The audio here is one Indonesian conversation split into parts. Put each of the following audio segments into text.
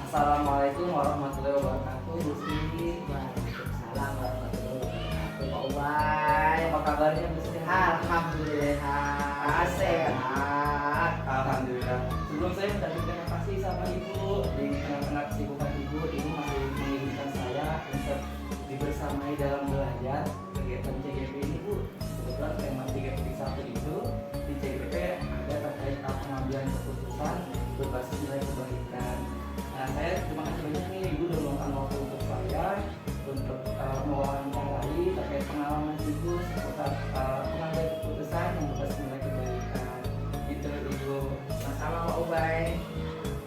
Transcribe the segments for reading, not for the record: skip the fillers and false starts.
Assalamualaikum warahmatullahi wabarakatuh. Bu Sri. Waalaikumsalam warahmatullahi wabarakatuh. Pak Ubay, Apa kabarnya Bu Sri? alhamdulillah sehat. Alhamdulillah. Sebelum saya mengucapkan terima kasih sama Ibu di tengah-tengah kesibukan Ibu masih mengizinkan saya untuk dibersamai dalam belajar kegiatan CGP ini Bu. Kebetulan tema 3.1 itu di CGP ada terkait pengambilan keputusan berbasis nilai kebaikan. Nah, saya terima kasih banyak nih Ibu udah meluangkan waktu untuk saya untuk mewawancarai terkait pengalaman Ibu seputar pengambilan keputusan yang berbasis nilai kebaikan. Gitu Ibu. Sama Pak Ubay.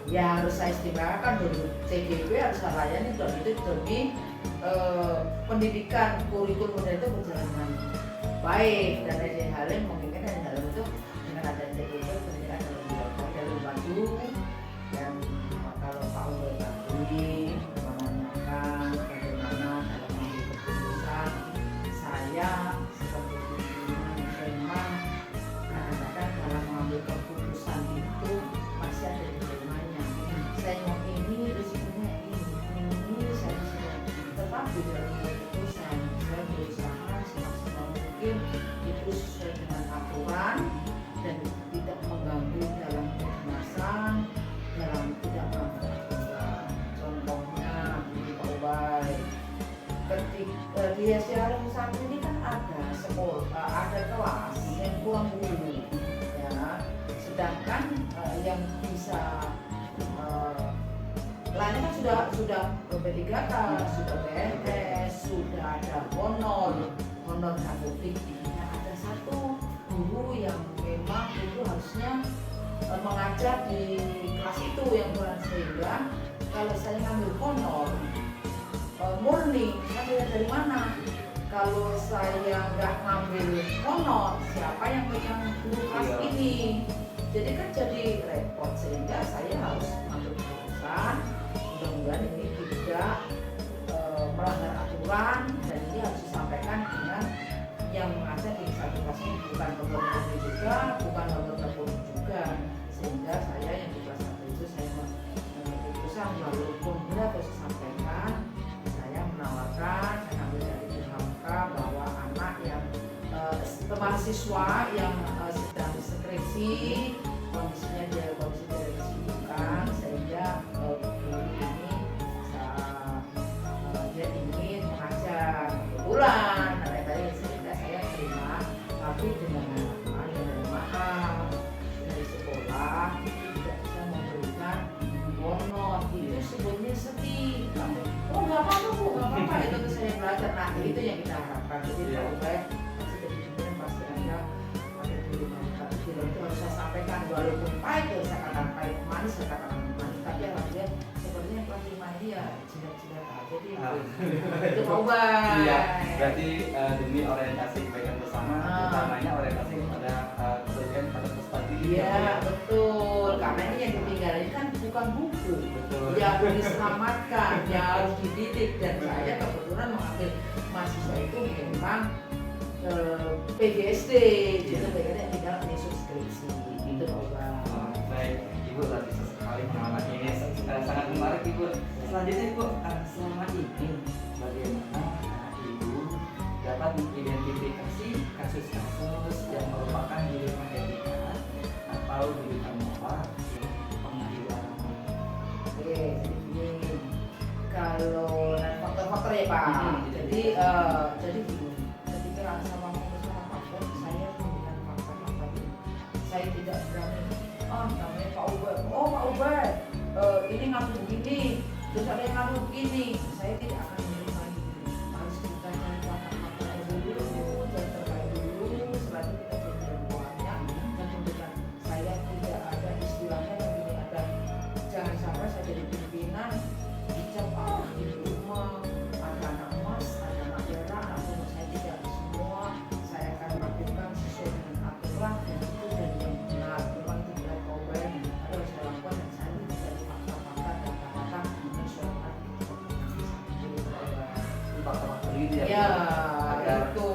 Ya harus saya istimewakan dulu. CGP harus saya layani dan itu demi pendidikan kurikulum itu berjalan dengan baik dan dari hal yang menginginkan dari dalam itu dengan adanya CGP pendidikan dalam bidang bantu dan kalau Pak Ubay bantuin menanyakan bagaimana dalam mengambil keputusan saya sebagai pimpinan memang kadang-kadang dalam mengambil keputusan itu masih ada dilemanya. Saya mau ini risikonya ini saya sudah tetapi dalam mengambil keputusan saya berusaha semaksimal mungkin itu sesuai dengan aturan dan tidak mengganggu dalam kemasan dalam tidak melanggar aturan. Contohnya di Pak Ubay ketika di SDRM saat ini kan ada sekolah ada kelas yang kurang guru ya, sedangkan yang bisa lainnya kan sudah P3K, sudah PNS, sudah ada honor kabupaten. Nah, ada satu guru yang memang itu harusnya mengajar di kelas itu yang kurang, sehingga kalau saya ngambil honor murni, ngambil dari mana? Kalau saya nggak ngambil honor, siapa yang pegang guru kelas ini? Jadi kan jadi repot, sehingga saya harus mengambil keputusan. Mudah-mudahan ini tidak melanggar aturan dan ini harus disampaikan dengan yang mengajar di satu kelas ini bukan pegawai juga, bukan lembaga polisi juga, sehingga saya yang di kelas 1 itu saya mengambil keputusan walaupun benar harus disampaikan. Saya menawarkan, saya ambil dari BHK bahwa anak yang mahasiswa yang sedang skripsi kondisinya kondisi tidak kesibukan sehingga ini dia ingin mengajar kebetulan tadi sehingga saya terima, tapi dengan maaf dari sekolah tidak bisa memberikan honor. Itu sebetulnya sedih. Oh nggak apa-apa Bu, nggak apa-apa itu saya belajar. Nah itu yang kita harapkan. Jadi Pak Ubay pasti dari pimpinan pasti Anda ada pilihan, tapi film itu harus saya sampaikan walaupun pahit ya saya katakan pahit, manis saya katakan manis, tapi alhamdulillah sepertinya kelas 5 ini ya jilat-jilat aja di itu Pak Ubay. Iya, berarti demi orientasi kebaikan bersama, utamanya orientasi kepada kebaikan pada prestasi. Iya betul, karena ini yang ditinggalin kan bukan buku, yang diselamatkan, yang harus dididik, dan saya kebetulan mengambil mahasiswa itu memang PGSD, jadi mereka tinggal menyusun skripsi, itu Pak Ubay. Baik, Ibu luar biasa sekali pengalaman ini, sangat menarik Ibu. Selanjutnya Ibu, selama ini bagaimana Ibu dapat mengidentifikasi kasus-kasus yang merupakan dilema etika atau dilema moral pengadilan? Oke, jadi gini, kalau faktor-faktor ya Pak, jadi gini, ketika sama masalah faktor, saya menggunakan faktor-faktor ini. Saya tidak berani, namanya Pak Ubay, Pak Ubay, ini ngaku begini, terus ada yang ngaku begini, saya tidak akan menerima ini. Harus kita cari faktor-faktor dulu, dan terkait dulu, setelah itu kita cari ilmuannya, dan memberikan saya tidak ada istilahnya begini, ada jangan sampai saya jadi pimpinan dicap di rumah ada anak emas, ada anak perak, atau saya tidak, semua saya akan lakukan sesuai dengan aturan dan itu dan yang benar. Memang itu benar Pak Ubay, ada yang saya lakukan dan saya tidak dari fakta-fakta dan kata-kata menyesuaikan Faktor-faktor ini ya, ya agar itu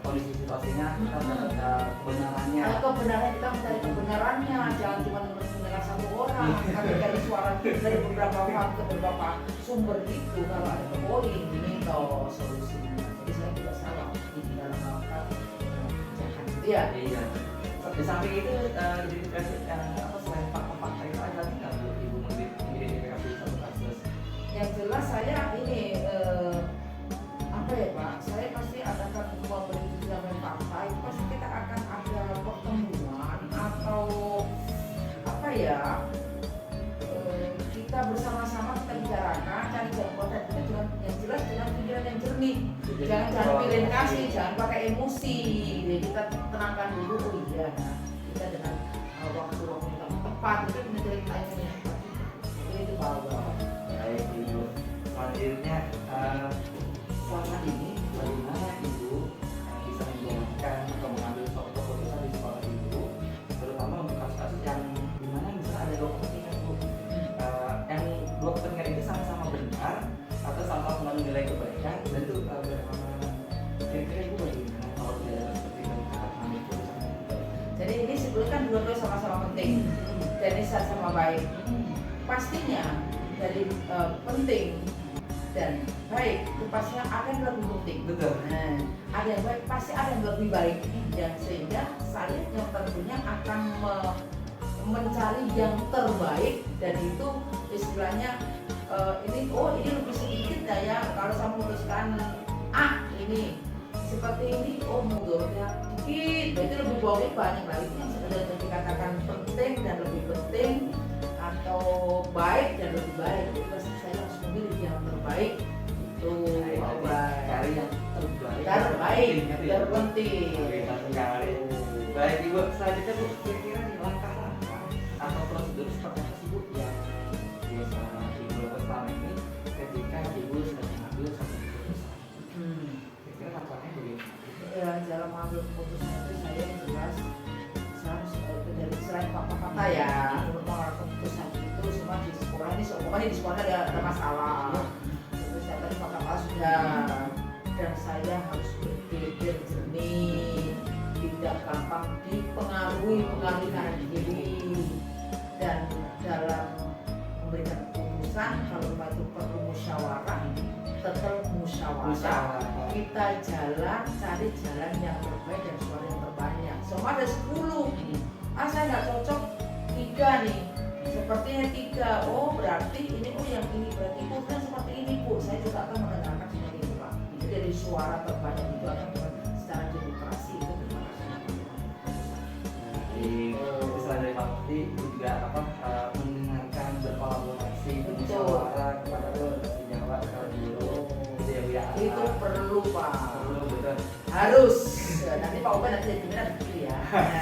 kondisi situasinya kita mendapat kebenarannya. kebenaran, kita mencari kebenarannya, jangan cuma mendengar satu orang, tapi dari suara dari beberapa faktor, beberapa sumber itu kalau ada poin ini toh solusinya. Jadi saya juga salah di dalam melakukan jangan gitu ya. Iya. Di samping itu identifikasi apa selain fakta-fakta itu ada lagi nggak Bu Ibu mengidentifikasi satu kasus? Yang jelas saya ini apa ya Pak? Saya pasti akan memberi jawaban fakta. Itu pasti kita akan ada pertemuan atau apa ya? Kita bersama-sama kita bicarakan cari jalan konten itu dengan yang jelas dengan pikiran yang jernih. Jangan pilih kasih, jangan pakai emosi. Jadi kita tenangkan dulu. Oh iya, nah, kita dengan waktu-waktu yang tepat itu menjadi timing yang tepat. Jadi itu bahwa Baik Ibu. Selanjutnya selama ini bagaimana Ibu yang bisa menjalankan atau mengambil suatu keputusan di sekolah Ibu, terutama untuk kasus-kasus yang dimana misalnya ada dua kepentingan Bu, yang dua kepentingan itu sama-sama benar atau sama-sama menilai kebaikan, dan itu bagaimana kira-kira Ibu bagaimana kalau tidak ada seperti itu kita mengambil keputusan yang baik? jadi ini sebetulnya kan dua-dua sama-sama penting dan ini sama baik. Pastinya dari penting dan baik itu pastinya ada yang lebih penting. Betul. Nah, ada yang baik pasti ada yang lebih baik dan sehingga saya yang tentunya akan mencari yang terbaik dan itu istilahnya ini lebih sedikit dah ya kalau saya memutuskan ini seperti ini mundurnya dikit berarti lebih bawahnya banyak lagi yang sudah dikatakan penting dan lebih penting atau baik dan lebih baik itu pasti saya harus memilih yang terbaik itu Cari yang terbaik. terpenting. Oke, satu kali. Baik Ibu, selanjutnya Bu, kira-kira nih langkah-langkah atau prosedur seperti apa sih Bu yang biasa Ibu lakukan selama ini ketika Ibu sedang mengambil satu keputusan? Kira-kira langkahnya bagaimana? Ya, dalam mengambil keputusan itu saya yang jelas saya harus dari selain fakta-fakta ya untuk mengambil keputusan itu semua di sekolah ini pokoknya di sekolah ada masalah terus saya tadi fakta-fakta sudah dan saya harus berpikir jernih tidak gampang dipengaruhi kanan kiri dan dalam memberikan keputusan kalau itu perlu musyawarah tetap musyawarah kita cari jalan yang terbaik dan suara yang terbanyak. Semua ada 10. Saya nggak cocok 3 nih. Sepertinya 3. Berarti ini yang ini berarti keputusan seperti ini Bu. Saya juga akan mendengarkan seperti itu Pak. Jadi dari suara terbanyak itu akan secara demokrasi itu terima kasih. Selain dari Pak Mufti, Ibu juga mendengarkan berkolaborasi musyawarah kepada Provinsi Jawa kalau dulu gitu ya Bu ya. Itu perlu Pak. Perlu betul. Harus. Nanti Pak Uba nanti jadi pimpinan ya.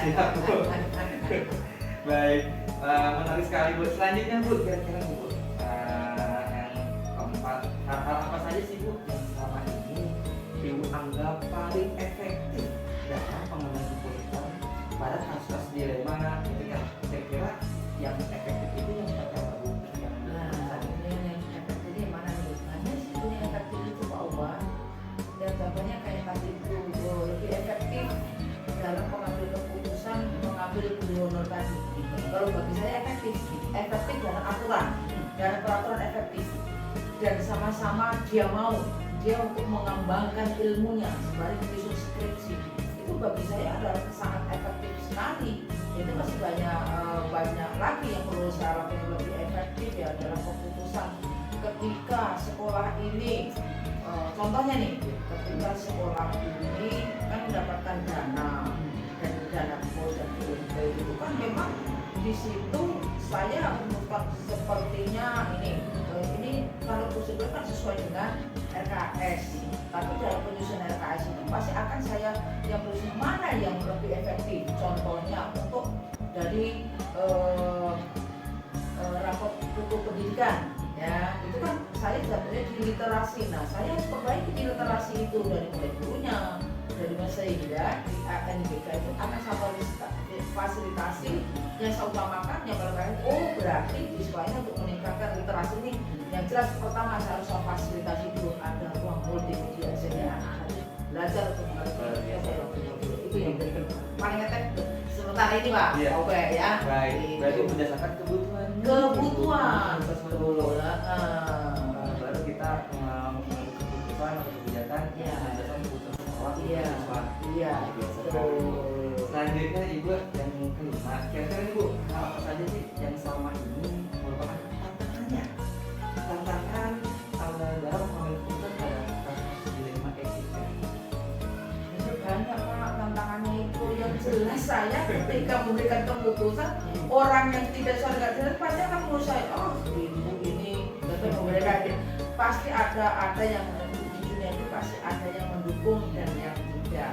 Siap Bu. Baik, menarik sekali Bu. Selanjutnya Bu, kira-kira nih Bu, yang keempat, hal-hal apa saja sih Bu yang selama ini Ibu anggap paling efektif dalam pengambilan keputusan pada kasus dilema ketika kira-kira yang efektif itu yang seperti apa Bu? Ini yang efektif ini mana nih? Hanya situ yang efektif itu Pak Uba. Dan contohnya kayak tadi itu lebih efektif dalam pengambil keputusan mengambil gubernur tadi. Kalau bagi saya efektif dalam aturan, dalam peraturan efektif dan sama-sama dia untuk mengembangkan ilmunya sembari menyusun skripsi itu bagi saya adalah sangat efektif sekali. Itu masih banyak lagi yang perlu saya lakukan lebih efektif ya dalam keputusan ketika sekolah ini. Contohnya nih, ketika sekolah ini kan mendapatkan dana dan dana BOS dan UMP itu kan memang di situ saya menemukan sepertinya ini kalau prosedur kan sesuai dengan RKS, tapi dalam penyusunan RKS itu pasti akan saya yang menyusun mana yang lebih efektif. Contohnya untuk dari raport buku pendidikan. Ya, itu kan saya jatuhnya di literasi. Nah, saya harus perbaiki di literasi itu dari mulai gurunya, dari sehingga di ANBK itu akan saya fasilitasi yang saya utamakan yang berarti di sekolahnya untuk meningkatkan literasi ini yang jelas pertama saya harus fasilitasi dulu ada ruang multimedia sehingga anak-anak belajar untuk mengerti itu yang paling efektif. Sementara sebentar ini Pak. Iya. Oke ya. Baik, Gitu. berarti berdasarkan kebutuhan. Kebutuhan. Betul. Heeh. Baru kita mengambil keputusan atau kebijakan Iya. berdasarkan kebutuhan sekolah. Iya. Iya. Biasa Betul. sekali. Selanjutnya Ibu yang kelima, kira-kira Ibu hal apa saja sih yang selama ini merupakan tantangannya? Tantangan dalam mengambil keputusan pada kasus dilema etika. Itu banyak Pak tantangannya itu yang jelas saya ketika memberikan keputusan orang yang tidak sadar jelas pasti akan menurut saya oh ibu ini betul memberikan pasti ada yang di dunia itu pasti ada yang mendukung dan yang tidak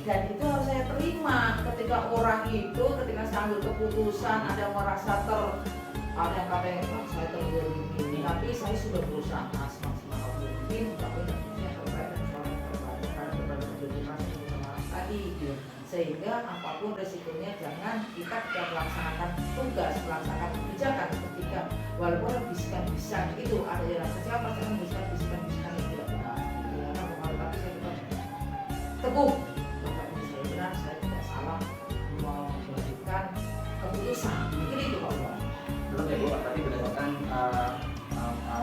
dan itu harus saya terima ketika orang itu ketika saya ambil keputusan ada yang merasa ada yang katanya oh, saya terzalimi tapi saya sudah berusaha semaksimal mungkin tapi tentunya terbaik dan suara terbaik karena berbeda tadi sehingga apapun resikonya jangan kita tidak melaksanakan tugas melaksanakan kebijakan ketika walaupun bisikan-bisikan itu ada yang saya pasti akan bisikan-bisikan yang tidak benar karena kemarin tapi saya tetap teguh bahwa ini saya benar saya tidak salah memberikan keputusan mungkin itu Pak Bro. Belum ya Bu, tadi berdasarkan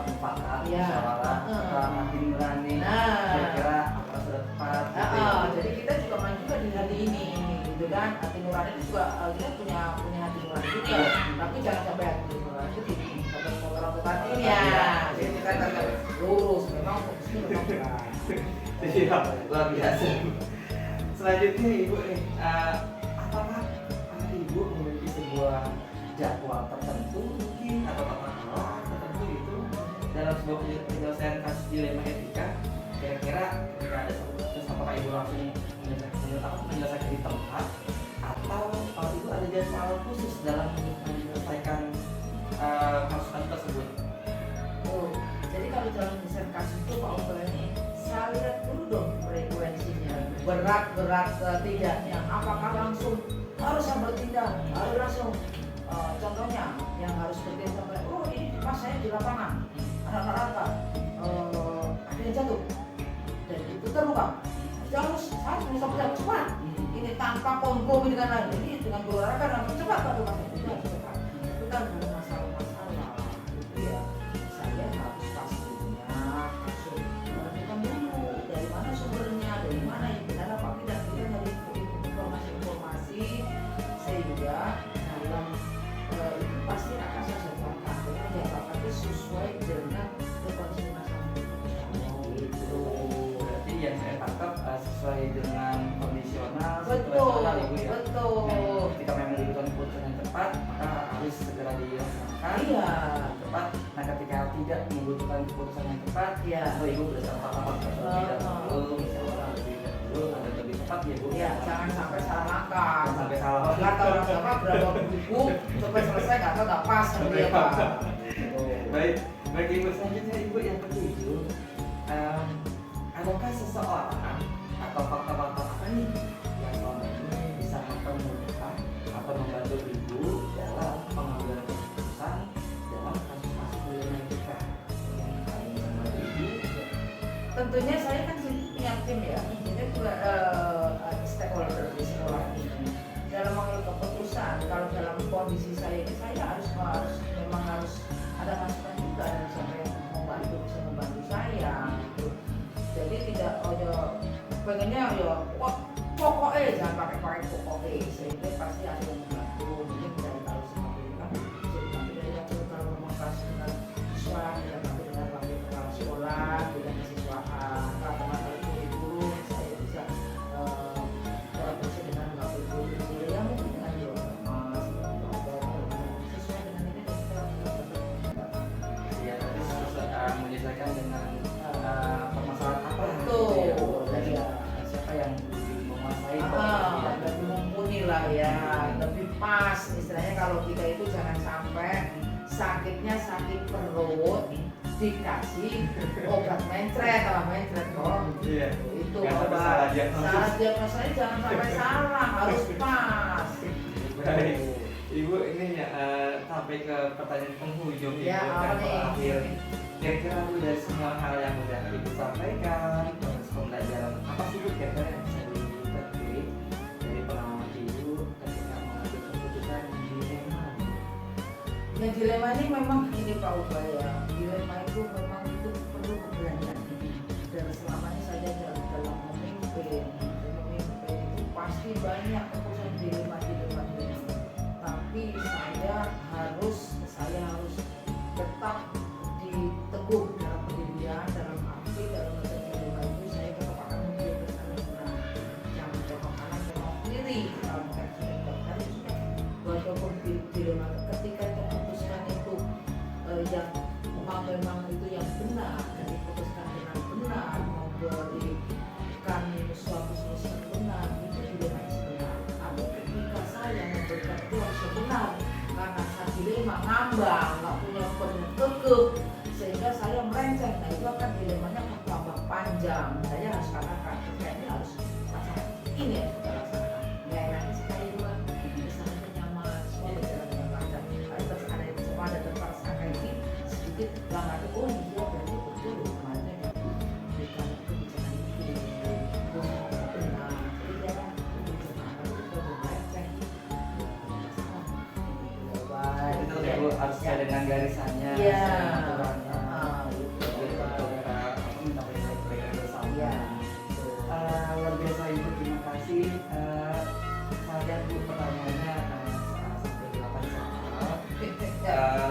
mufakat, Ya. musyawarah, hati nurani, kira-kira apa sudah tepat gitu ya. Jadi kita juga main juga di hati ini gitu kan hati nurani itu juga kita punya hati nurani juga tapi jangan sampai hati nurani itu sampai kotor-kotor ini ya jadi kita tetap lurus memang fokusnya memang benar. Iya, luar biasa. Selanjutnya Ibu nih, apakah Ibu memiliki sebuah jadwal tertentu mungkin atau tata kelola tertentu itu dalam sebuah penyelesaian kasus dilema etika? Kira-kira ketika ada satu kasus apakah Ibu langsung menyelesaikan di tempat atau Ibu ada jadwal khusus dalam menyelesaikan kasus tersebut? Oh, jadi kalau dalam misalnya kasus itu Pak Oba ini saya lihat dulu dong frekuensinya berat tidaknya apakah langsung harus bertindak harus langsung contohnya yang harus bertindak sampai oh ini pas saya di lapangan anak-anak ada yang jatuh dan itu terluka harus saya bisa bergerak cepat ini tanpa kompromi dengan lain ini dengan berolahraga dan cepat Pak Oba itu harus cepat itu kan bukan masalah itu ya saya harus pastinya langsung menentukan dulu dari mana sumbernya dari mana yang benar apa tidak kita dari informasi sehingga dalam itu pasti akan saya jawabkan karena jawabkan itu sesuai dengan kondisi masalah Itu berarti yang saya tangkap sesuai dengan kondisional, betul situasional Ibu ya. betul Nah, ketika memang dibutuhkan keputusan yang tepat, maka harus segera dilaksanakan. iya Tepat. Nah, ketika tidak membutuhkan keputusan yang tepat, iya Ibu berdasarkan apa terlebih dahulu, musyawarah lebih dahulu, ada lebih tepat ya Bu. iya jangan sampai salah langkah Jangan sampai salah. nggak tahu apa berapa buku sampai selesai nggak tahu nggak pas sama dia Pak. Baik, bagi Ibu selanjutnya Ibu yang ketujuh, adakah seseorang atau faktor-faktor apa nih yang selama ini bisa mempermudah atau membantu Ibu dalam pengambilan keputusan dalam kasus-kasus dilema etika yang paling membantu Ibu? Tentunya saya kan sini punya tim ya, ini juga stakeholder di sekolah ini. Dalam mengambil keputusan, kalau dalam kondisi saya ini saya memang harus ada masukan juga dan siapa yang bisa membantu saya. Gitu. Jadi tidak pengennya wah, pokoknya jangan pakai pokoknya sehingga pasti ada yang membantu. Mungkin dari kalau seperti itu kan, jadi nanti dari kalau memang kasih dengan siswa, tidak nanti dengan wakil kepala sekolah, dengan siswaan, kata-kata guru, saya bisa berkomunikasi dengan wakil guru yang mungkin dengan mas, sesuai dengan ini dan kita Ya, tapi menyesuaikan dengan permasalahan apa betul, gitu ya. dari Siapa yang lebih menguasai lebih mumpuni lah ya, lebih pas istilahnya kalau kita itu jangan sampai sakitnya sakit perut dikasih obat mencret kalau mencret kok Iya. itu Nggak sampai obat salah diagnosis. salah diagnosanya jangan sampai salah harus pas. Baik. Ibu ini ya sampai ke pertanyaan penghujung Ibu Ya, apa dan nih? terakhir. Kira-kira Bu dari semua hal yang sudah Ibu sampaikan, proses pembelajaran apa sih Bu kira-kira yang bisa dipetik dari pengalaman Ibu ketika mengambil Ya dilema ini memang begini Pak Ubaya. Dilema itu memang itu perlu keberanian. Dan selama ini saya dalam memimpin itu pasti banyak keputusan dilema. Tapi saya harus tetap diteguh dalam pendirian, dalam arti dalam dilema itu saya tetap akan menjaga kesalahan. Jangan belok kanan belok kiri dalam tadi sudah walaupun dilema ketika memutuskan itu yang memang itu yang benar dan diputuskan dengan benar memberikan suatu solusi yang benar itu dilema yang sebenar. Tapi ketika saya memberikan itu harus benar karena saya dilema ngambang nggak punya kekeh sehingga saya melenceng, nah itu akan dilemanya tambah panjang. Saya harus katakan kayaknya harus rasakan ini ya kita rasakan nggak enaknya sekali dua misalnya nyaman semua berjalan dengan lancar. Terus ada yang semua ada terpaksa ini sedikit langkah oh iya berarti betul kemarin berikan kebijakan itu benar jadi jangan kebijakan itu melenceng. Itu Bu harus sesuai dengan garisannya. Iya. Luar biasa Ibu, terima kasih. Saya Bu pertanyaannya sampai 8 soal.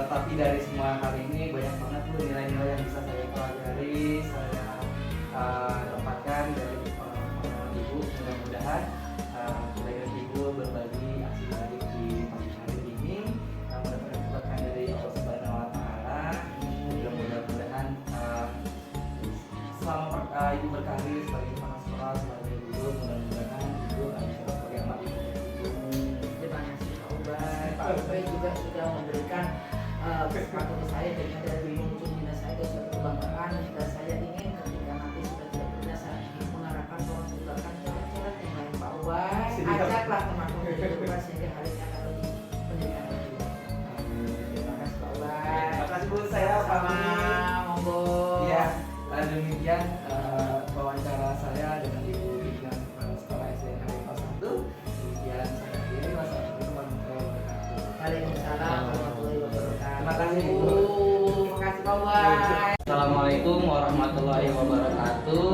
Tapi dari semua hal ini banyak banget Bu nilai-nilai yang bisa saya pelajari, saya dapatkan dari pengalaman Ibu. Mudah-mudahan dengan Ibu berbagi aksi baik di pagi hari ini, mudah-mudahan berkah dari Allah Subhanahu Wa Taala. Mudah-mudahan selama Ibu berkarir sebagai kepala sekolah, sebagai guru, mudah-mudahan Ibu bisa sebagai amat Ibu. Terima kasih Pak Ubay. Pak Ubay juga sudah memberikan kesempatan untuk saya dengan dari muncul dinas saya dan suatu kebanggaan dan saya ingin ketika nanti sudah tidak berdinas saya mengarahkan tolong juga coret-coret yang lain Pak Ubay. Ajaklah teman-teman berdua sehingga hari ini akan lebih pendidikan lebih. Terima kasih Pak Ubay. Terima kasih Bu, saya Sama pamit. monggo. Ya, demikian wawancara saya dengan Ibu pimpinan Kepala Sekolah SD Negeri Kelas 1. Demikian saya akhiri. Wassalamualaikum warahmatullahi wabarakatuh. Waalaikumsalam warahmatullahi wabarakatuh. Terima kasih, Bu. Terima kasih Pak Ubay. Assalamualaikum warahmatullahi wabarakatuh.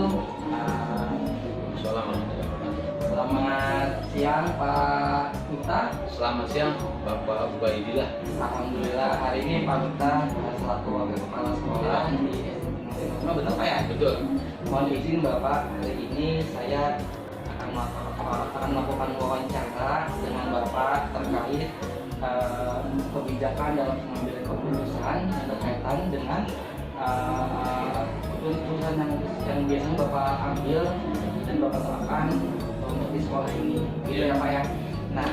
Selamat siang Pak Duta. Selamat siang Bapak Ubaidillah. Alhamdulillah hari ini Pak Duta selaku wakil kepala sekolah di SD betul Pak ya? Betul. Mohon izin Bapak, hari ini saya akan melakukan wawancara dengan Bapak terkait kebijakan dalam pengambilan keputusan yang berkaitan dengan keputusan yang biasanya Bapak ambil dan Bapak terapkan untuk di sekolah ini, gitu ya Pak ya. Nah,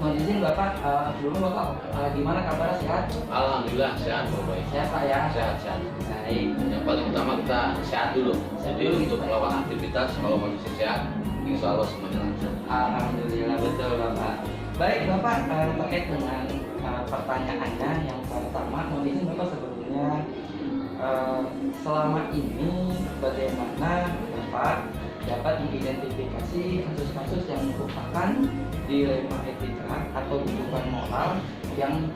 mohon izin Bapak, dulu Bapak gimana kabar, sehat? Alhamdulillah sehat Bapak. Sehat Pak ya? Sehat. Baik. Yang paling utama kita sehat dulu. Jadi untuk melakukan aktivitas kalau kondisi sehat, insya Allah semuanya lancar. Alhamdulillah betul Bapak. Baik Bapak, terkait dengan pertanyaannya yang pertama, mohon izin Bapak sebelumnya selama ini bagaimana Bapak dapat mengidentifikasi kasus-kasus yang merupakan dilema etika atau dugaan moral yang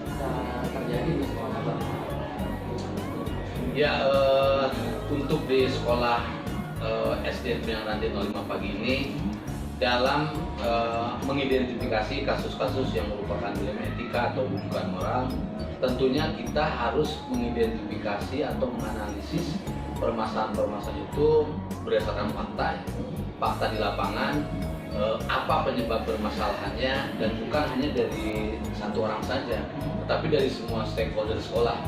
terjadi di sekolah Bapak? Ya, untuk di sekolah SD Negeri Ranti 05 pagi ini dalam mengidentifikasi kasus-kasus yang merupakan dilema etika atau dugaan moral, tentunya kita harus mengidentifikasi atau menganalisis permasalahan-permasalahan itu berdasarkan fakta, fakta di lapangan, apa penyebab permasalahannya, dan bukan hanya dari satu orang saja, tetapi dari semua stakeholder sekolah,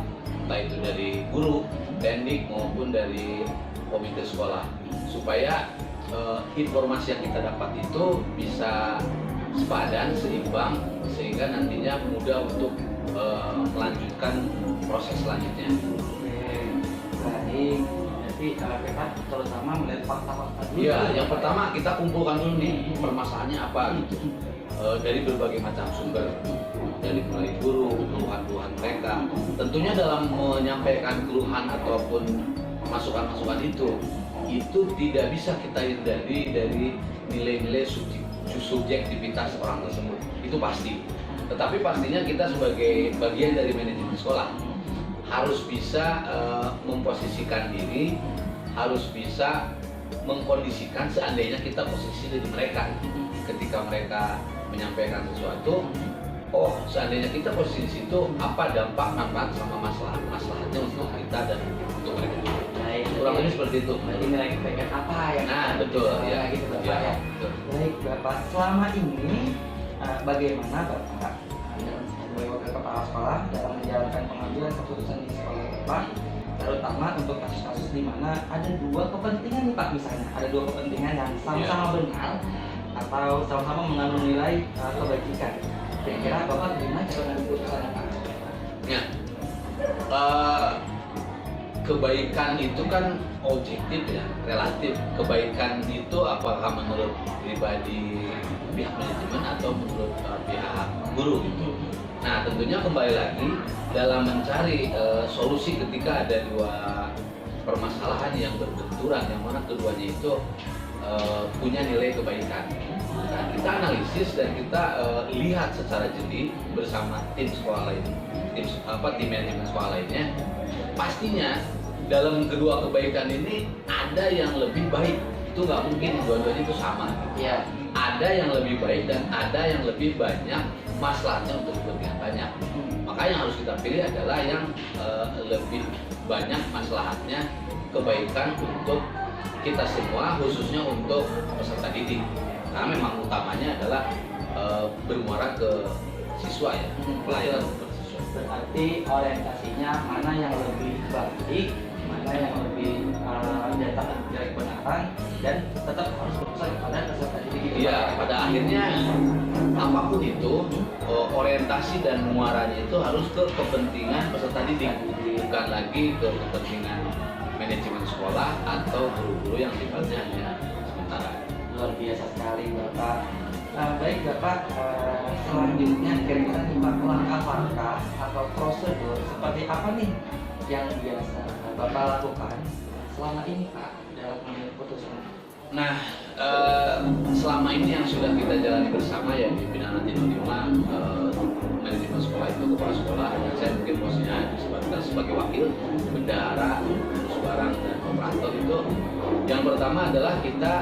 entah itu dari guru, teknik maupun dari komite sekolah, supaya informasi yang kita dapat itu bisa sepadan, seimbang, sehingga nantinya mudah untuk melanjutkan proses selanjutnya. Baik, jadi kita terutama melihat fakta-fakta dulu. Iya, yang pertama kita kumpulkan dulu nih permasalahannya apa gitu. Dari berbagai macam sumber, dari mulai guru, keluhan-keluhan mereka. Tentunya dalam menyampaikan keluhan ataupun masukan-masukan itu tidak bisa kita hindari dari nilai-nilai subjektivitas orang tersebut. Itu pasti. Tetapi pastinya kita sebagai bagian dari manajemen sekolah harus bisa memposisikan diri, harus bisa mengkondisikan seandainya kita posisi dari mereka. Ketika mereka menyampaikan sesuatu, oh seandainya kita posisi di situ, apa dampak, manfaat sama masalahnya untuk kita dan untuk mereka. Baik, Kurang lebih seperti itu. Berarti nilai kebaikan apa yang Nah, betul ya. gitu Bapak Ya, ya. betul. Baik Bapak, selama ini bagaimana Bapak sebagai wakil kepala sekolah dalam menjalankan pengambilan keputusan di sekolah Bapak, terutama untuk kasus-kasus di mana ada dua kepentingan nih Pak, misalnya ada dua kepentingan yang sama-sama benar atau sama-sama mengandung nilai kebajikan. Kira-kira Bapak gimana cara mengambil keputusannya Pak? Ya, kebaikan itu kan objektif ya, relatif. Kebaikan itu apakah menurut pribadi pihak manajemen atau menurut pihak guru gitu. Nah tentunya kembali lagi dalam mencari solusi ketika ada dua permasalahan yang berbenturan, yang mana keduanya itu punya nilai kebaikan. Nah, kita analisis dan kita lihat secara jeli bersama tim sekolah lain, tim manajemen sekolah lainnya. Pastinya dalam kedua kebaikan ini ada yang lebih baik. Itu nggak mungkin dua-duanya itu sama. Iya. Ada yang lebih baik dan ada yang lebih banyak masalahnya untuk kepentingan banyak. Maka yang harus kita pilih adalah yang lebih banyak masalahnya, kebaikan untuk kita semua, khususnya untuk peserta didik. Karena memang utamanya adalah bermuara ke siswa ya, pelayanan untuk siswa. Berarti orientasinya mana yang lebih baik, mana yang lebih data dari kebenaran, dan tetap harus berpusat kepada peserta didik. Iya, pada akhirnya apapun itu orientasi dan muaranya itu harus ke kepentingan peserta didik, bukan lagi ke kepentingan manajemen sekolah atau guru-guru yang sifatnya hanya sementara. Luar biasa sekali Bapak. Baik Bapak, selanjutnya kira-kira nih Pak, langkah-langkah atau prosedur seperti apa nih yang biasa Bapak lakukan selama ini Pak dalam mengambil keputusan? Nah, selama ini yang sudah kita jalani bersama ya di Binaan Nanti 05 manajemen sekolah itu, kepala sekolah, dan saya mungkin posisinya sebagai wakil bendahara, urus barang dan operator itu. Yang pertama adalah kita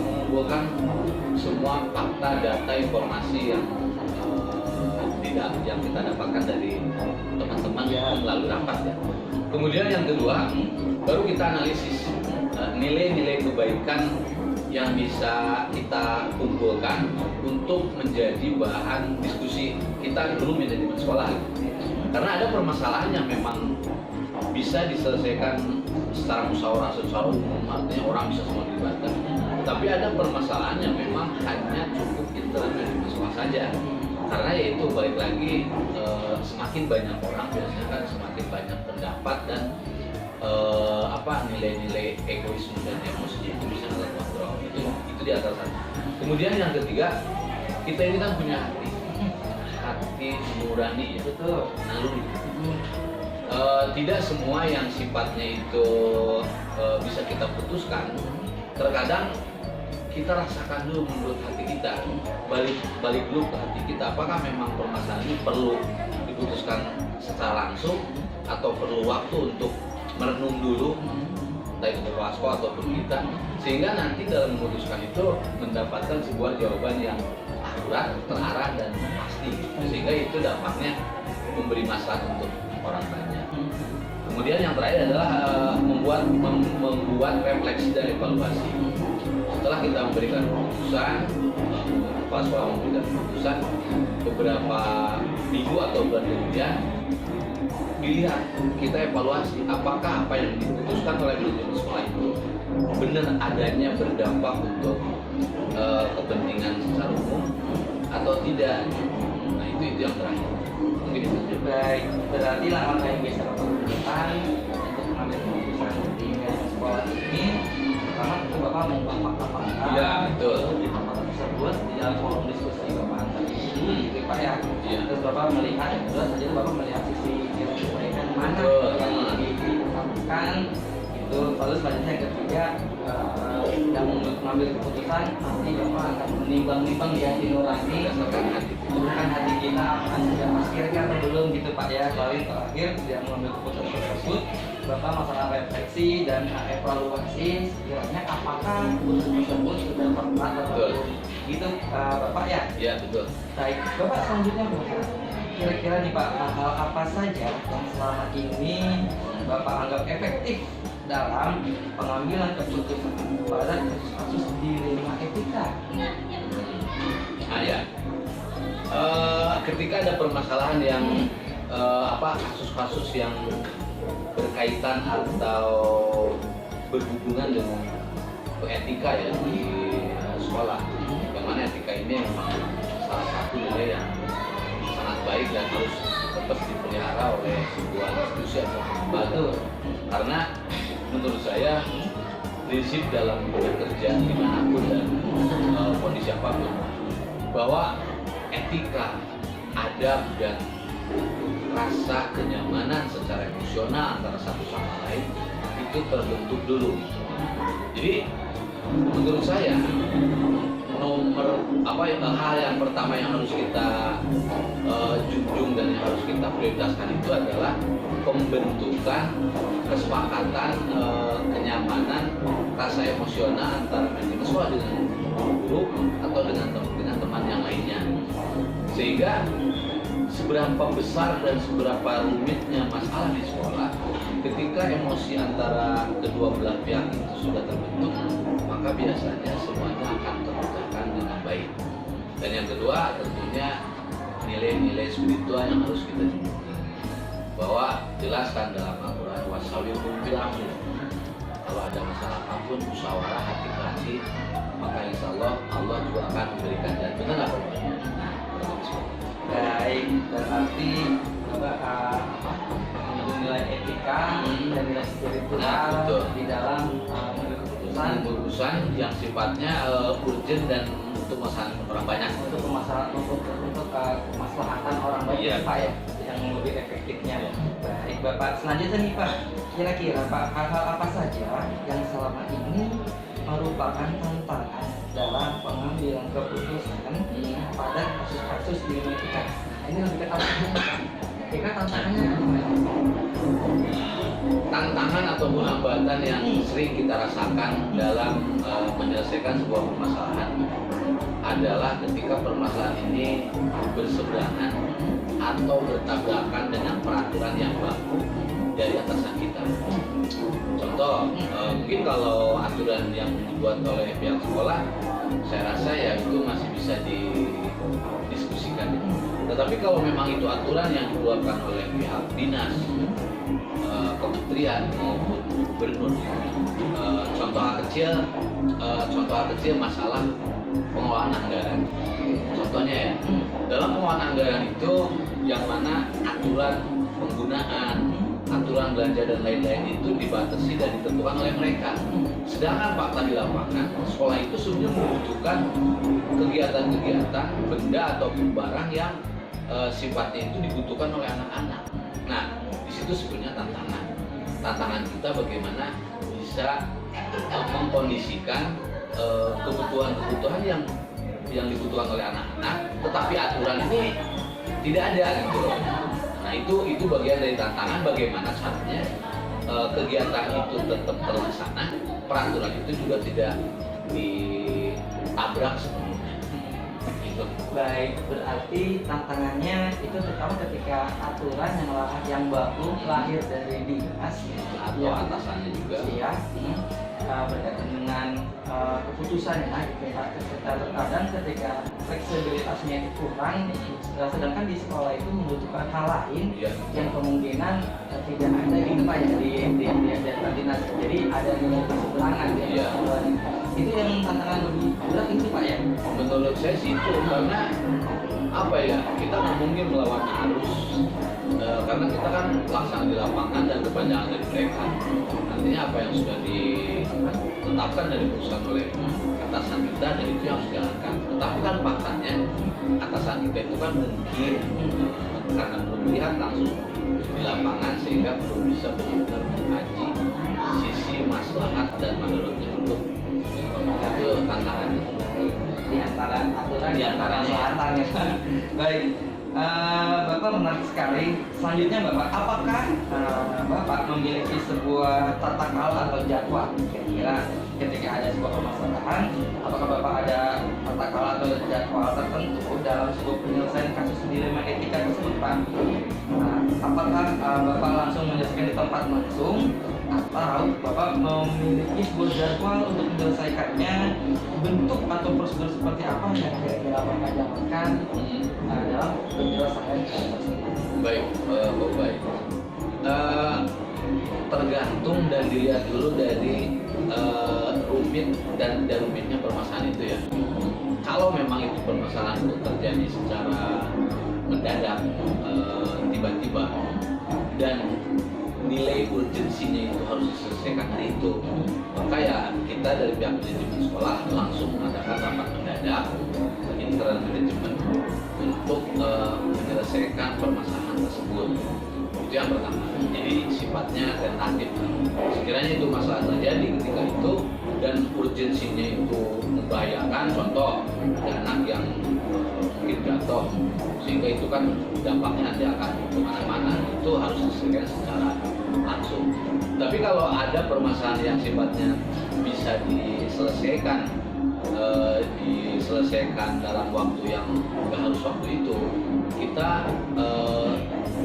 mengumpulkan semua fakta, data, informasi yang yang kita dapatkan dari teman-teman melalui rapat ya. Kemudian yang kedua, baru kita analisis nilai-nilai kebaikan yang bisa kita kumpulkan untuk menjadi bahan diskusi kita dulu manajemen sekolah. Karena ada permasalahan yang memang bisa diselesaikan secara musyawarah umum, artinya orang bisa semua dilibatkan. Tapi ada permasalahan yang memang hanya cukup internal manajemen sekolah saja. Karena yaitu balik lagi semakin banyak orang biasanya kan semakin banyak pendapat dan nilai-nilai egoisme dan emosinya itu bisa terkontrol. Itu di atas sana. Kemudian yang ketiga, kita ini kan punya hati nurani ya, Betul. naluri. Tidak semua yang sifatnya itu bisa kita putuskan. Terkadang kita rasakan dulu menurut hati kita, balik dulu ke hati kita, apakah memang permasalahan ini perlu diputuskan secara langsung atau perlu waktu untuk merenung dulu, entah itu kepala sekolah ataupun kita, sehingga nanti dalam memutuskan itu mendapatkan sebuah jawaban yang akurat, terarah dan pasti, sehingga itu dampaknya memberi maslahat untuk orang banyak. Kemudian yang terakhir adalah membuat refleksi dan evaluasi. Setelah kita memberikan keputusan, kepala sekolah memberikan keputusan, beberapa minggu atau bulan kemudian dilihat, kita evaluasi apakah apa yang diputuskan oleh manajemen sekolah itu benar adanya berdampak untuk kepentingan secara umum atau tidak. Nah itu yang terakhir. Mungkin itu. Baik, berarti langkah yang biasa Bapak lakukan untuk mengambil keputusan di manajemen sekolah ini, pertama itu Bapak mengubah fakta-fakta. Iya, betul. Di fakta tersebut di dalam forum diskusi Bapak antar itu, gitu Pak ya. Iya. Terus Bapak melihat, yang kedua saja Bapak melihat sisi nilai kebaikan mana Betul. yang lebih diutamakan, gitu Betul. Lalu selanjutnya yang ketiga, yang mengambil keputusan nanti Bapak akan menimbang-nimbang di hati nurani, bukan hati kita akan sudah maskernya atau belum gitu Pak ya. Lalu terakhir yang mengambil keputusan tersebut, Bapak masalah refleksi dan evaluasi sekiranya apakah keputusan tersebut sudah tepat atau Betul. belum. Gitu Bapak ya. Ya betul. Baik, Bapak selanjutnya Bapak, kira-kira nih Pak, hal apa saja yang selama ini Bapak anggap efektif dalam pengambilan keputusan pada kasus dilema etika? Nah ya, ketika ada permasalahan yang kasus-kasus yang berkaitan atau berhubungan dengan etika ya di sekolah, yang mana etika ini memang salah satu nilai yang sangat baik dan harus tetap dipelihara oleh sebuah institusi atau lembaga. Karena menurut saya prinsip dalam bekerja dimanapun dan kondisi apapun, bahwa etika, adab dan rasa kenyamanan secara emosional antara satu sama lain itu terbentuk dulu. Jadi menurut saya hal yang pertama yang harus kita junjung dan yang harus kita prioritaskan itu adalah pembentukan kesepakatan, kenyamanan, rasa emosional antara mahasiswa dengan guru atau dengan teman yang lainnya, sehingga seberapa besar dan seberapa rumitnya masalah di sekolah, ketika emosi antara kedua belah pihak itu sudah terbentuk, maka biasanya semuanya akan terpecahkan dengan baik. Dan yang kedua tentunya nilai-nilai spiritual yang harus kita junjungi, bahwa jelaskan dalam Al-Quran wasawirhum bil amri, kalau ada masalah apapun musyawarah hati ke hati, maka insya Allah juga akan memberikan jalan. Benar nggak Pak? Baik, berarti menunjukkan nilai etika dan nilai spiritual di dalam keputusan yang sifatnya urgent dan untuk masalah orang banyak, untuk kemaslahatan orang banyak. Iya. Pak ya, yang lebih efektifnya. Baik Bapak, selanjutnya nih Pak, kira-kira Pak, hal-hal apa saja yang selama ini merupakan tantangan dalam pengambilan keputusan pada kasus-kasus di etika? Ini lebih ke tantangan Pak. Kira tantangannya apa? Tantangan ataupun hambatan yang sering kita rasakan dalam menyelesaikan sebuah permasalahan adalah ketika permasalahan ini berseberangan atau bertabrakan dengan peraturan yang baku dari atasan kita. Contoh, mungkin kalau aturan yang dibuat oleh pihak sekolah, saya rasa ya itu masih bisa didiskusikan. Tetapi kalau memang itu aturan yang dikeluarkan oleh pihak dinas, kementerian maupun gubernur, contoh hal kecil masalah pengelolaan anggaran. Contohnya ya, dalam pengelolaan anggaran itu yang mana aturan penggunaan, aturan belanja dan lain-lain itu dibatasi dan ditentukan oleh mereka. Sedangkan fakta di lapangan, sekolah itu sebenarnya membutuhkan kegiatan-kegiatan, benda ataupun barang yang sifatnya itu dibutuhkan oleh anak-anak. Nah, di situ sebenarnya tantangan kita bagaimana bisa mengkondisikan kebutuhan-kebutuhan yang dibutuhkan oleh anak-anak, tetapi aturan ini tidak ada gitu loh. Nah itu bagian dari tantangan, bagaimana caranya kegiatan itu tetap terlaksana, peraturan itu juga tidak ditabrak sepenuhnya. Gitu. Baik, berarti tantangannya itu terutama ketika aturan yang baku lahir dari dinas Atau atasannya juga. ya, berkaitan dengan keputusannya, terkadang ketika fleksibilitasnya itu kurang, sedangkan di sekolah itu membutuhkan hal lain yang kemungkinan tidak ada gitu Pak ya di jadwal dinas. Jadi ada nilai keseberangan ya. Itu yang tantangan lebih berat itu Pak ya. Menurut saya sih itu karena apa ya, kita nggak mungkin melawan arus, karena kita kan pelaksana di lapangan dan kepanjangan dari mereka. Artinya apa yang sudah ditetapkan dari perusahaan oleh atasan kita, dan itu yang harus dijalankan. Tetapi kan faktanya atasan kita itu kan mungkin karena belum melihat langsung di lapangan sehingga belum bisa benar-benar mengkaji sisi maslahat dan mudaratnya untuk itu tantangannya. Di antara aturan Di antaranya. kemaslahatan ya. Baik. Bapak menarik sekali. Selanjutnya Bapak, apakah Bapak memiliki sebuah tata kelola atau jadwal? Kira-kira ketika ada sebuah permasalahan, apakah Bapak ada tata kelola atau jadwal tertentu dalam sebuah penyelesaian kasus dilema etika tersebut, Pak? Nah, apakah Bapak langsung menyelesaikan di tempat langsung, atau Bapak memiliki sebuah jadwal untuk menyelesaikannya? Bentuk atau prosedur seperti apa yang kira-kira Bapak jalankan dalam penyelesaian kasus tersebut? Baik, baik. Tergantung dan dilihat dulu dari rumit dan tidak rumitnya permasalahan itu ya. Kalau memang itu permasalahan itu terjadi secara mendadak, tiba-tiba, dan nilai urgensinya itu harus diselesaikan hari itu, maka ya kita dari pihak manajemen sekolah langsung mengadakan rapat mendadak internal manajemen untuk menyelesaikan permasalahan tersebut. Itu yang pertama. Jadi sifatnya tentatif. Sekiranya itu masalah terjadi ketika itu dan urgensinya itu membahayakan, contoh ada anak yang mungkin jatuh, sehingga itu kan dampaknya nanti akan kemana-mana, itu harus diselesaikan secara langsung. Tapi kalau ada permasalahan yang sifatnya bisa diselesaikan dalam waktu yang nggak harus waktu itu, kita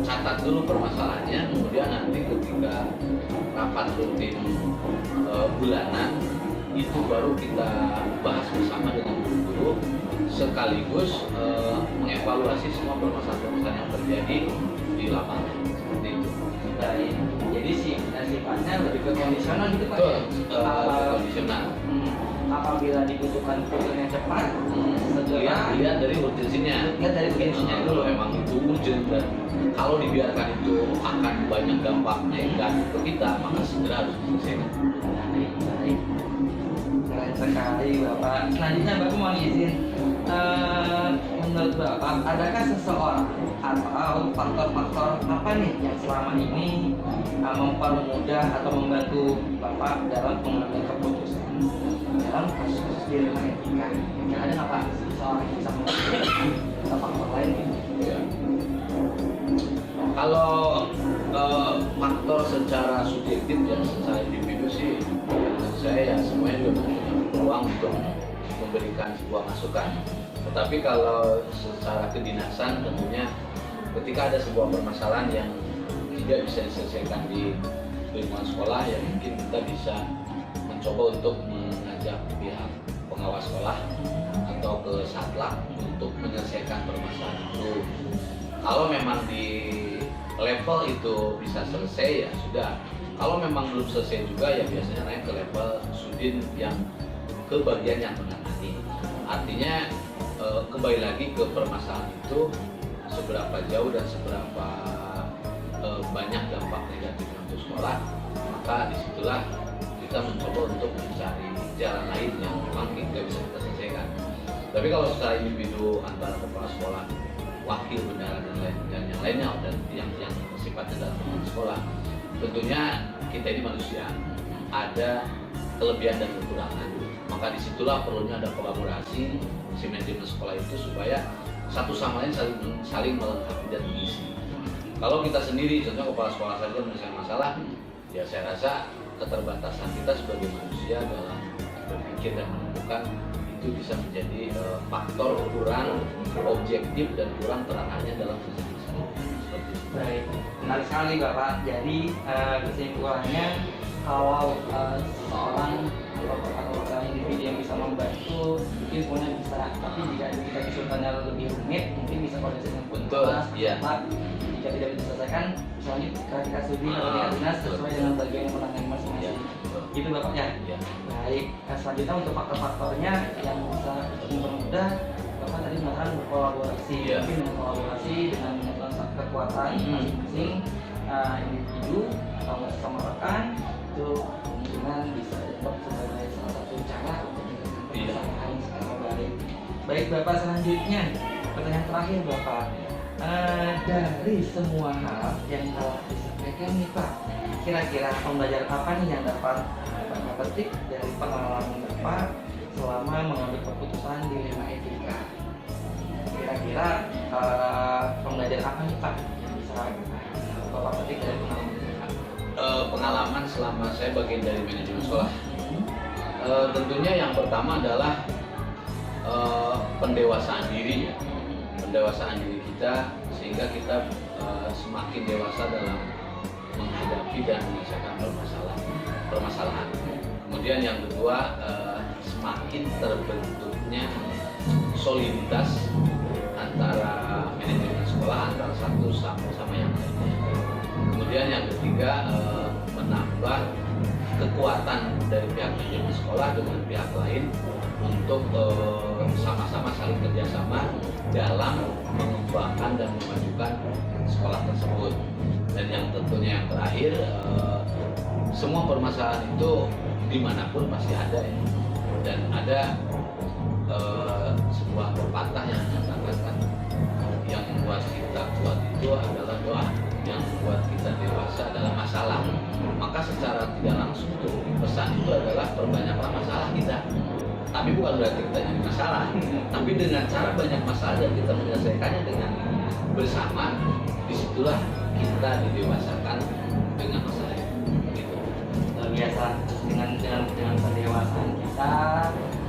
catat dulu permasalahannya, kemudian nanti ketika rapat rutin bulanan itu baru kita bahas bersama dengan guru-guru, sekaligus mengevaluasi semua permasalahan-permasalahan yang terjadi di lapangan seperti itu. Baik. Jadi sifatnya lebih ke kondisional gitu Pak. Betul, Ya? kondisional. Apabila dibutuhkan keputusan yang cepat, segera Lihat dari urgensinya. lihat dari urgensinya dulu. Kalau memang itu urgent dan kalau dibiarkan itu akan banyak dampak negatif ke kita, maka segera harus diselesaikan. Baik, baik. Keren sekali Bapak. Selanjutnya Bapak mau izin, menurut Bapak, adakah seseorang atau faktor-faktor apa nih yang selama ini mempermudah atau membantu Bapak dalam pengambilan keputusan dalam kasus-kasus dilema etika? Mungkin ada nggak Pak seseorang yang bisa membantu atau faktor lain gitu? Ya. Kalau faktor secara subjektif dan secara individu sih, menurut saya ya semuanya juga punya peluang untuk memberikan sebuah masukan. Tetapi kalau secara kedinasan tentunya ketika ada sebuah permasalahan yang tidak bisa diselesaikan di lingkungan sekolah, ya mungkin kita bisa mencoba untuk mengajak pihak pengawas sekolah atau ke Satlak untuk menyelesaikan permasalahan itu. Kalau memang di level itu bisa selesai ya sudah. Kalau memang belum selesai juga ya biasanya naik ke level Sudin yang ke bagian yang menangani. Artinya kembali lagi ke permasalahan itu seberapa jauh dan seberapa banyak dampak negatifnya untuk sekolah, maka disitulah kita mencoba untuk mencari jalan lain yang memang tidak bisa kita selesaikan. Tapi kalau secara individu antara kepala sekolah, wakil bendahara dan yang lainnya dan yang sifatnya dalam lingkungan sekolah, tentunya kita ini manusia, ada kelebihan dan kekurangan. Maka disitulah perlunya ada kolaborasi si manajemen sekolah itu supaya satu sama lain saling melengkapi dan mengisi. Kalau kita sendiri, contohnya kepala sekolah saja menyelesaikan masalah, ya saya rasa keterbatasan kita sebagai manusia dalam berpikir dan menemukan itu bisa menjadi faktor kurang objektif dan kurang teranahnya dalam menyelesaikan masalah. Seperti itu. Baik, menarik sekali Bapak. Jadi kesimpulannya kalau seorang atau individu yang bisa membantu mungkin semuanya bisa, tapi jika kita kesulitannya lebih rumit mungkin bisa koordinasi dengan Betul, iya. Jika tidak bisa diselesaikan misalnya kita studi atau tingkat dinas sesuai dengan bagian yang menangani masing-masing. Gitu Bapak ya. Ya. Baik, selanjutnya untuk faktor-faktornya yang bisa mempermudah, Bapak tadi mengatakan berkolaborasi, Iya. mungkin dengan kolaborasi dengan menyatukan kekuatan masing-masing individu atau bersama rekan itu kemungkinan bisa dapat sebagai salah satu cara untuk menyelesaikan permasalahan secara baik. Baik Bapak, selanjutnya pertanyaan terakhir Bapak, Dari semua hal yang telah disampaikan nih Pak, kira-kira pembelajaran apa nih yang dapat Bapak petik dari pengalaman Bapak selama mengambil keputusan di Lima Etika? Kira-kira pembelajaran apa nih Pak yang bisa Bapak petik dari pengalaman Bapak? Pengalaman selama saya bagian dari manajemen sekolah, tentunya yang pertama adalah pendewasaan diri, pendewasaan diri kita sehingga kita semakin dewasa dalam menghadapi dan menyelesaikan permasalahan. Kemudian yang kedua, semakin terbentuknya soliditas antara manajemen sekolah antara satu sama yang lainnya. Kemudian yang ketiga, menambah kekuatan dari pihak manajemen sekolah dengan pihak lain untuk sama-sama saling kerjasama dalam mengembangkan dan memajukan sekolah tersebut. Dan yang tentunya yang terakhir, semua permasalahan itu dimanapun pasti ada ya. Dan ada sebuah pepatah yang mengatakan yang membuat kita kuat itu adalah doa, yang membuat kita dewasa adalah masalah. Maka secara tidak langsung tuh pesan itu adalah perbanyaklah masalah kita. Tapi bukan berarti kita nyari masalah, tapi dengan cara banyak masalah dan kita menyelesaikannya dengan bersama, disitulah kita didewasakan dengan masalah itu. Gitu. Luar biasa dengan pendewasaan kita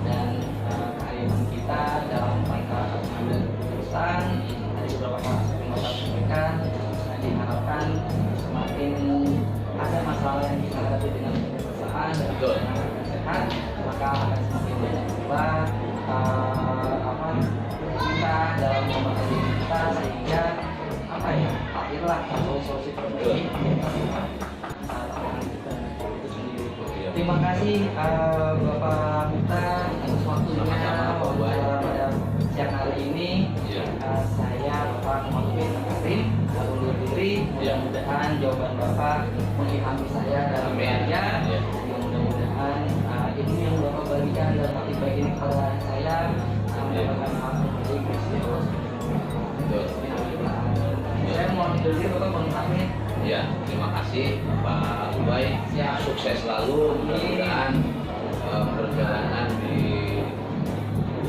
dan kearifan kita dalam rangka mengambil keputusan dari beberapa kasus yang Bapak sampaikan. Diharapkan semakin ada masalah yang kita hadapi dengan kedewasaan dan dengan sehat, maka akan semakin banyak pula kita dalam memahami diri kita sehingga lahirlah solusi terbaik tantangan kita itu sendiri. Terima kasih Bapak Miftah atas waktunya pada siang hari ini. Saya Bapak Muhammad Karim undur diri. Mudah-mudahan jawaban Bapak mengilhami saya dalam belajar. Mudah-mudahan ilmu yang Bapak bagikan dan taktik baik ini kepada saya mendapatkan hasil dari Gusti Allah. Saya mohon undur diri, Bapak mohon pamit. Ya, terima kasih Pak Ubay. Sukses selalu, mudah-mudahan perjalanan di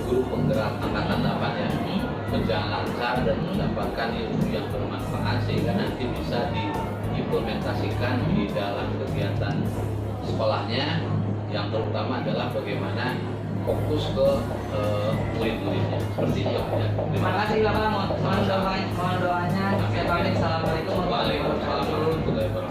guru penggerak angkatan 8 ya berjalan lancar dan mendapatkan ilmu yang bermanfaat sehingga nanti bisa diimplementasikan di dalam kegiatan sekolahnya, yang terutama adalah bagaimana fokus ke murid-muridnya seperti itu ya. Terima kasih Bapak, mohon doanya. Saya pamit. Assalamualaikum warahmatullahi wabarakatuh.